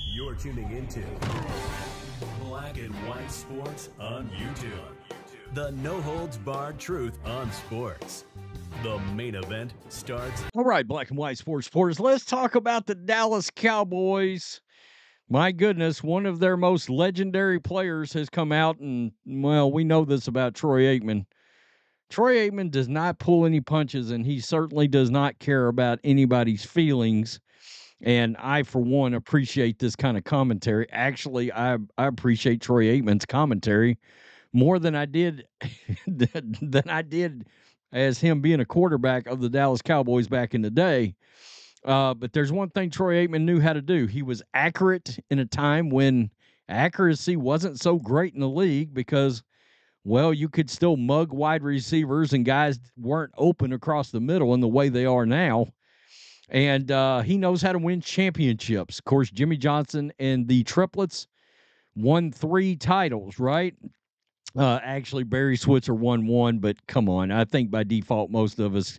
You're tuning into Black and White Sports on YouTube. The no-holds-barred truth on sports. The main event starts. All right, Black and White Sports supporters, let's talk about the Dallas Cowboys. My goodness, one of their most legendary players has come out, and, well, we know this about Troy Aikman. Troy Aikman does not pull any punches, and he certainly does not care about anybody's feelings. And I, for one, appreciate this kind of commentary. Actually, I appreciate Troy Aikman's commentary more than I did as him being a quarterback of the Dallas Cowboys back in the day. But there's one thing Troy Aikman knew how to do. He was accurate in a time when accuracy wasn't so great in the league because, well, you could still mug wide receivers and guys weren't open across the middle in the way they are now. And he knows how to win championships. Of course, Jimmy Johnson and the triplets won 3 titles, right? Actually, Barry Switzer won 1, but come on. I think by default, most of us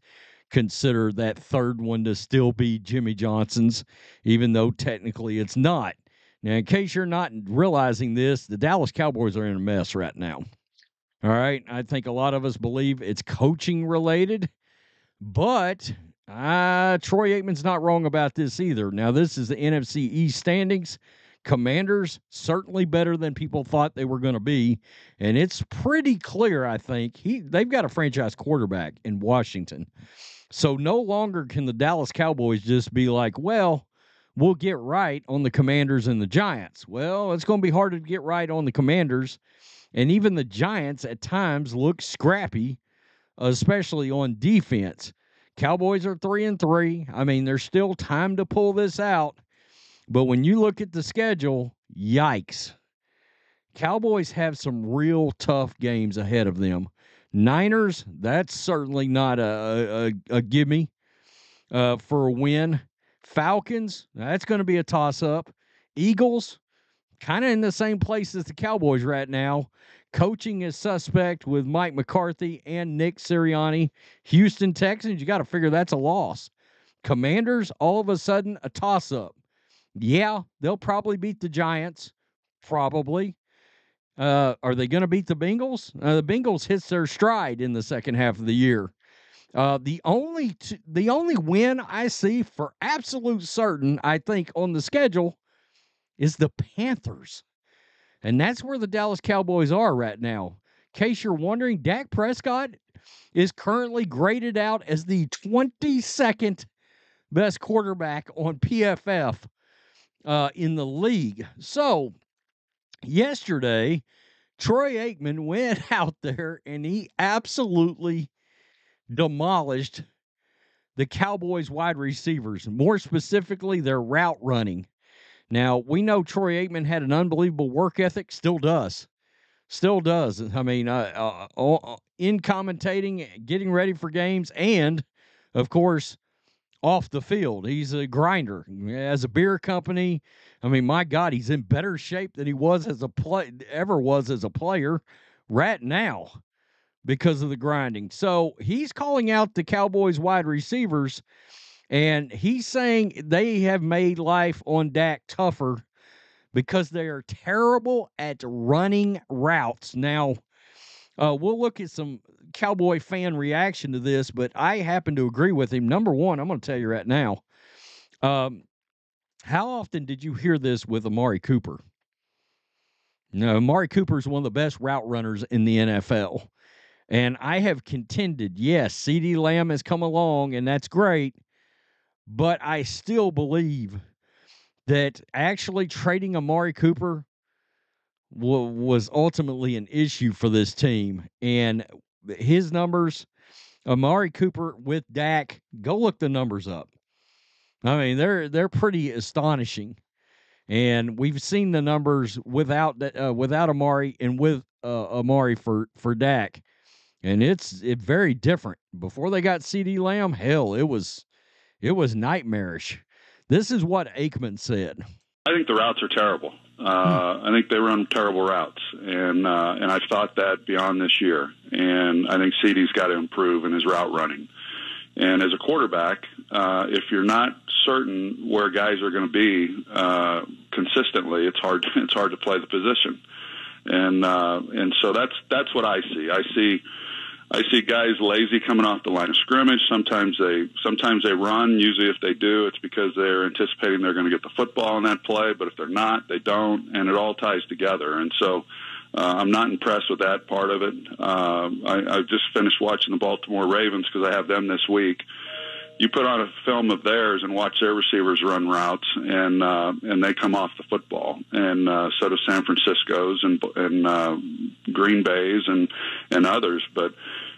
consider that third one to still be Jimmy Johnson's, even though technically it's not. Now, in case you're not realizing this, the Dallas Cowboys are in a mess right now. All right? I think a lot of us believe it's coaching related, but Troy Aikman's not wrong about this either. Now, this is the NFC East standings. Commanders, certainly better than people thought they were going to be, and it's pretty clear, I think. They've got a franchise quarterback in Washington. So no longer can the Dallas Cowboys just be like, well, we'll get right on the Commanders and the Giants. Well, it's going to be hard to get right on the Commanders, and even the Giants at times look scrappy, especially on defense. Cowboys are 3-3. I mean, there's still time to pull this out, but when you look at the schedule, yikes. Cowboys have some real tough games ahead of them. Niners, that's certainly not a gimme for a win. Falcons, that's going to be a toss-up. Eagles, kind of in the same place as the Cowboys right now. Coaching is suspect with Mike McCarthy and Nick Sirianni. Houston Texans, you got to figure that's a loss. Commanders, all of a sudden, a toss-up. Yeah, they'll probably beat the Giants. Probably. Are they going to beat the Bengals? The Bengals hits their stride in the second half of the year. The only win I see for absolute certain, I think, on the schedule is the Panthers. And that's where the Dallas Cowboys are right now. In case you're wondering, Dak Prescott is currently graded out as the 22nd best quarterback on PFF in the league. So, yesterday, Troy Aikman went out there and he absolutely demolished the Cowboys wide receivers, more specifically their route running. Now, we know Troy Aikman had an unbelievable work ethic, still does. I mean, in commentating, getting ready for games, and, of course, off the field. He's a grinder. As a beer company, I mean, my God, he's in better shape than he was ever was as a player right now because of the grinding. So he's calling out the Cowboys wide receivers, and he's saying they have made life on Dak tougher because they are terrible at running routes. Now, we'll look at some Cowboy fan reaction to this, but I happen to agree with him. Number one, I'm going to tell you right now, how often did you hear this with Amari Cooper? No, Amari Cooper is one of the best route runners in the NFL. And I have contended, yes, CeeDee Lamb has come along, and that's great, but I still believe that actually trading Amari Cooper was ultimately an issue for this team. And his numbers, Amari Cooper with Dak, go look the numbers up. I mean, they're pretty astonishing. And we've seen the numbers without Amari and with Amari for Dak. And it's very different. Before they got CeeDee Lamb, hell, it was nightmarish. This is what Aikman said. I think the routes are terrible. I think they run terrible routes, and I've thought that beyond this year. And I think CeeDee's got to improve in his route running. And as a quarterback, if you're not certain where guys are going to be consistently, it's hard to play the position. And so that's what I see. I see guys lazy coming off the line of scrimmage. Sometimes they run. Usually if they do, it's because they're anticipating they're going to get the football in that play. But if they're not, they don't, and it all ties together. And so I'm not impressed with that part of it. I just finished watching the Baltimore Ravens because I have them this week. You put on a film of theirs and watch their receivers run routes, and they come off the football. And so do San Francisco's and Green Bay's and others. But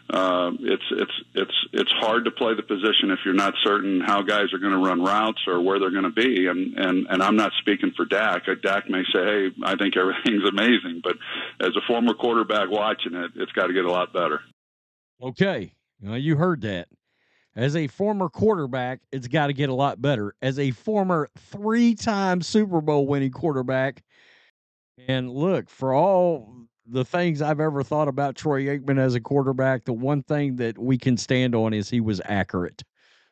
it's hard to play the position if you're not certain how guys are going to run routes or where they're going to be. And I'm not speaking for Dak. Dak may say, "Hey, I think everything's amazing," but as a former quarterback watching it, it's got to get a lot better. Okay, you heard that. As a former quarterback, it's got to get a lot better. As a former 3-time Super Bowl winning quarterback, and look, for all the things I've ever thought about Troy Aikman as a quarterback, the one thing that we can stand on is he was accurate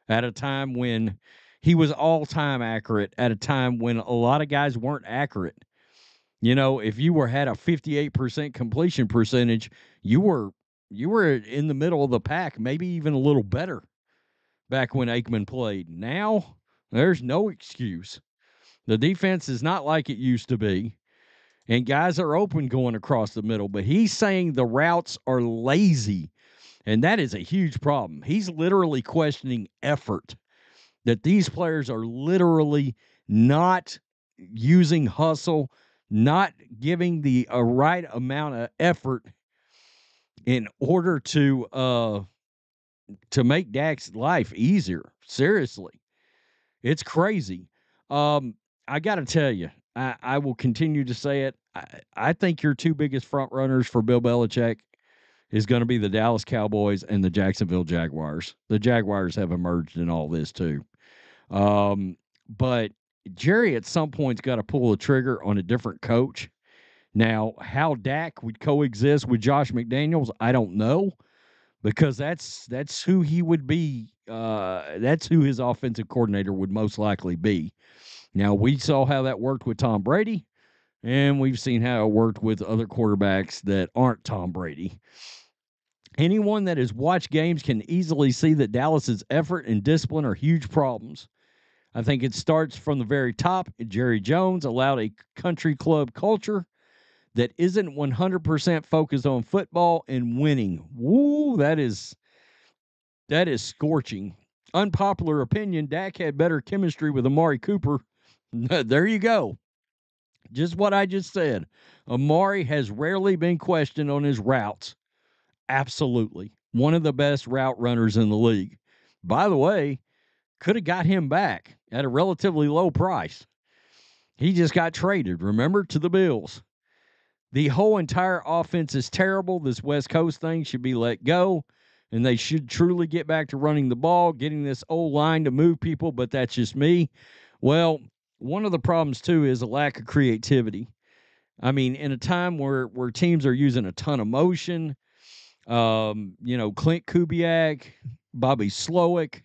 at a time when he was all-time accurate, at a time when a lot of guys weren't accurate. You know, if you had a 58% completion percentage, you were in the middle of the pack, maybe even a little better back when Aikman played. Now, there's no excuse. The defense is not like it used to be, and guys are open going across the middle, but he's saying the routes are lazy, and that is a huge problem. He's literally questioning effort, that these players are literally not using hustle, not giving the right amount of effort in order to make Dak's life easier. Seriously. It's crazy. I got to tell you, I will continue to say it. I think your two biggest front runners for Bill Belichick is going to be the Dallas Cowboys and the Jacksonville Jaguars. The Jaguars have emerged in all this too. But Jerry at some point's got to pull the trigger on a different coach. Now, how Dak would coexist with Josh McDaniels, I don't know. Because that's who he would be. That's who his offensive coordinator would most likely be. Now, we saw how that worked with Tom Brady, and we've seen how it worked with other quarterbacks that aren't Tom Brady. Anyone that has watched games can easily see that Dallas's effort and discipline are huge problems. I think it starts from the very top. Jerry Jones allowed a country club culture that isn't 100% focused on football and winning. Woo, that is scorching. Unpopular opinion, Dak had better chemistry with Amari Cooper. There you go. Just what I just said. Amari has rarely been questioned on his routes. Absolutely. One of the best route runners in the league. By the way, could have got him back at a relatively low price. He just got traded, remember, to the Bills. The whole entire offense is terrible. This West Coast thing should be let go, and they should truly get back to running the ball, getting this old line to move people, but that's just me. Well, one of the problems, too, is a lack of creativity. I mean, in a time where teams are using a ton of motion, Clint Kubiak, Bobby Slowick,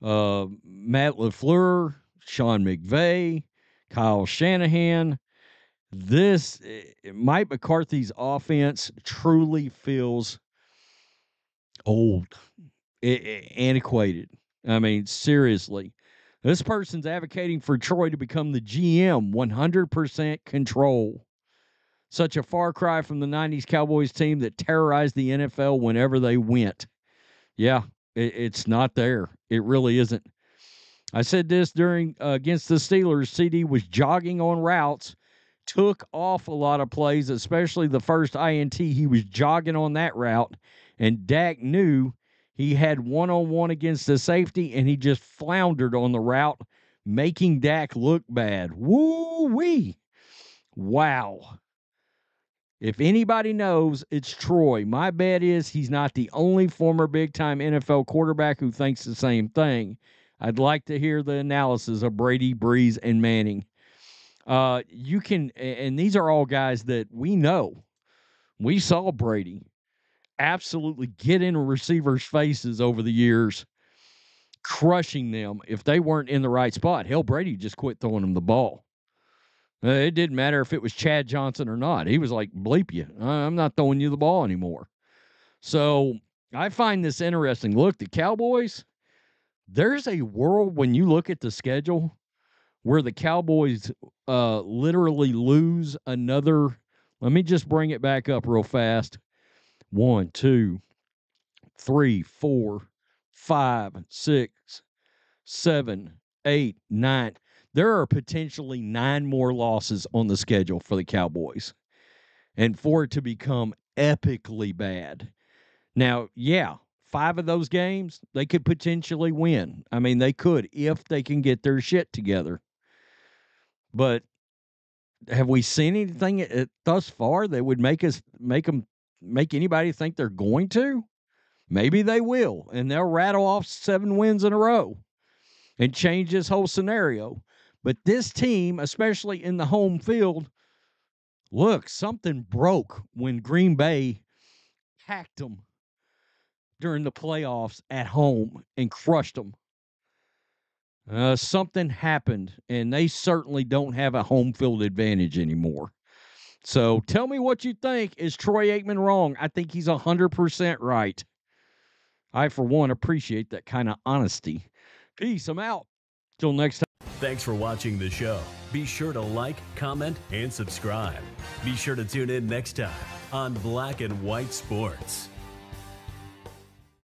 Matt LaFleur, Sean McVay, Kyle Shanahan, Mike McCarthy's offense truly feels old, antiquated. I mean, seriously. This person's advocating for Troy to become the GM, 100% control. Such a far cry from the 90s Cowboys team that terrorized the NFL whenever they went. Yeah, it's not there. It really isn't. I said this during against the Steelers. CD was jogging on routes, took off a lot of plays, especially the first INT. He was jogging on that route, and Dak knew he had one-on-one against the safety, and he just floundered on the route, making Dak look bad. Woo-wee. Wow. If anybody knows, it's Troy. My bet is he's not the only former big-time NFL quarterback who thinks the same thing. I'd like to hear the analysis of Brady, Breeze, and Manning. You can, and these are all guys that we know. We saw Brady absolutely get in receivers' faces over the years crushing them if they weren't in the right spot. Hell, Brady just quit throwing them the ball. It didn't matter if it was Chad Johnson or not. He was like, bleep you. I'm not throwing you the ball anymore. So I find this interesting. Look, the Cowboys, there's a world when you look at the schedule where the Cowboys literally lose another. Let me just bring it back up real fast. 1, 2, 3, 4, 5, 6, 7, 8, 9. There are potentially 9 more losses on the schedule for the Cowboys. And for it to become epically bad. Now, yeah, 5 of those games, they could potentially win. I mean, they could if they can get their shit together. But have we seen anything thus far that would make anybody think they're going to? Maybe they will, and they'll rattle off 7 wins in a row and change this whole scenario. But this team, especially in the home field, look, something broke when Green Bay hacked them during the playoffs at home and crushed them. Something happened, and they certainly don't have a home field advantage anymore. So tell me what you think. Is Troy Aikman wrong? I think he's 100% right. I, for one, appreciate that kind of honesty. Peace. I'm out. Till next time. Thanks for watching the show. Be sure to like, comment, and subscribe. Be sure to tune in next time on Black and White Sports.